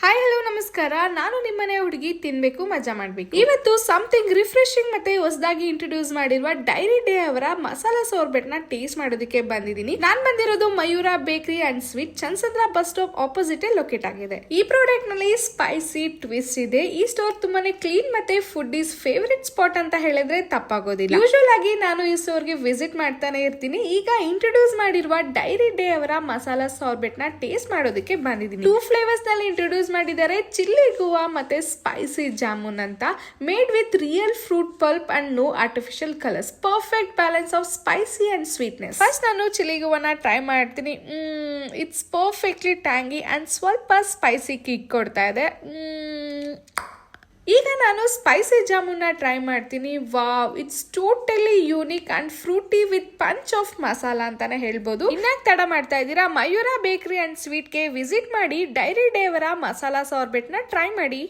Hi hello ನಮಸ್ಕಾರ. ನಾನು ನಿಮ್ಮನೆ ಹುಡುಗಿ ತಿನ್ಬೇಕು ಮಜಾ ಮಾಡ್ಬೇಕು. ಇವತ್ತು ಸಮಥಿಂಗ್ ರಿಫ್ರೆಶಿಂಗ್ ಮತ್ತೆ ಹೊಸದಾಗಿ ಇಂಟ್ರೊಡ್ಯೂಸ್ ಮಾಡಿರುವ ಡೈರಿ ಡೇ ಅವರ ಮಸಾಲಾ ಸೋರ್ಬೆಟ್ ನ ಟೇಸ್ಟ್ ಮಾಡೋದಕ್ಕೆ ಬಂದಿದ್ದೀನಿ. ನಾನ್ ಬಂದಿರೋದು Mayura bakery and sweet, Chansandra bus stop opposite locate ಆಗಿದೆ. ಈ ಪ್ರಾಡಕ್ಟ್ ನಲ್ಲಿ ಸ್ಪೈಸಿ ಟ್ವಿಸ್ಟ್ ಇದೆ. ಈ ಸ್ಟೋರ್ ತುಂಬಾನೇ ಕ್ಲೀನ್ ಮತ್ತೆ ಫುಡ್ ಈಸ್ ಫೇವರಿಟ್ ಸ್ಪಾಟ್ ಅಂತ ಹೇಳಿದ್ರೆ ತಪ್ಪಾಗೋದಿಲ್ಲ. ಯೂಶುವಲ್ ಆಗಿ ನಾನು ಈ ಸ್ಟೋರ್ ಗೆ ವಿಸಿಟ್ ಮಾಡ್ತಾನೆ ಇರ್ತೀನಿ. ಈಗ ಇಂಟ್ರೊಡ್ಯೂಸ್ ಮಾಡಿರುವ ಡೈರಿ ಡೇ ಅವರ ಮಸಾಲಾ ಸೋರ್ಬೆಟ್ ನ ಟೇಸ್ಟ್ ಮಾಡೋದಕ್ಕೆ ಬಂದಿದ್ದೀನಿ. 2 ಫ್ಲೇವರ್ಸ್ ನಲ್ಲಿ ಇಂಟ್ರೊಡ್ಯೂಸ್ ಮಾಡಿದ್ದಾರೆ, ಚಿಲ್ಲಿ ಗುವಾ ಮತ್ತೆ ಸ್ಪೈಸಿ ಜಾಮೂನ್ ಅಂತ. Made with real fruit pulp and no artificial colours. Perfect balance of spicy and sweetness. First ನಾನು ಚಿಲ್ಲಿ ಗುವಾನ ಟ್ರೈ ಮಾಡ್ತೀನಿ. ಇಟ್ಸ್ ಪರ್ಫೆಕ್ಟ್ಲಿ ಟ್ಯಾಂಗಿ ಅಂಡ್ ಸ್ವಲ್ಪ ಸ್ಪೈಸಿ ಕಿಕ್ ಕೊಡ್ತಾ ಇದೆ. ಈಗ ನಾನು ಸ್ಪೈಸಿ ಜಾಮೂನ್ ಟ್ರೈ ಮಾಡ್ತೀನಿ. Wow, it's totally unique and fruity with punch of masala ಅಂತಾನೆ ಹೇಳ್ಬೋದು. ಇನ್ನಾಗ ತಡ ಮಾಡ್ತಾ ಇದ್ದೀರಾ, ಮಯೂರ ಬೇಕರಿ ಅಂಡ್ ಸ್ವೀಟ್ ಗೆ ವಿಸಿಟ್ ಮಾಡಿ ಡೈರಿ ಡೇ ಅವರ ಮಸಾಲಾ ಸಾರ್ಬೆಟ್ ನ ಟ್ರೈ ಮಾಡಿ.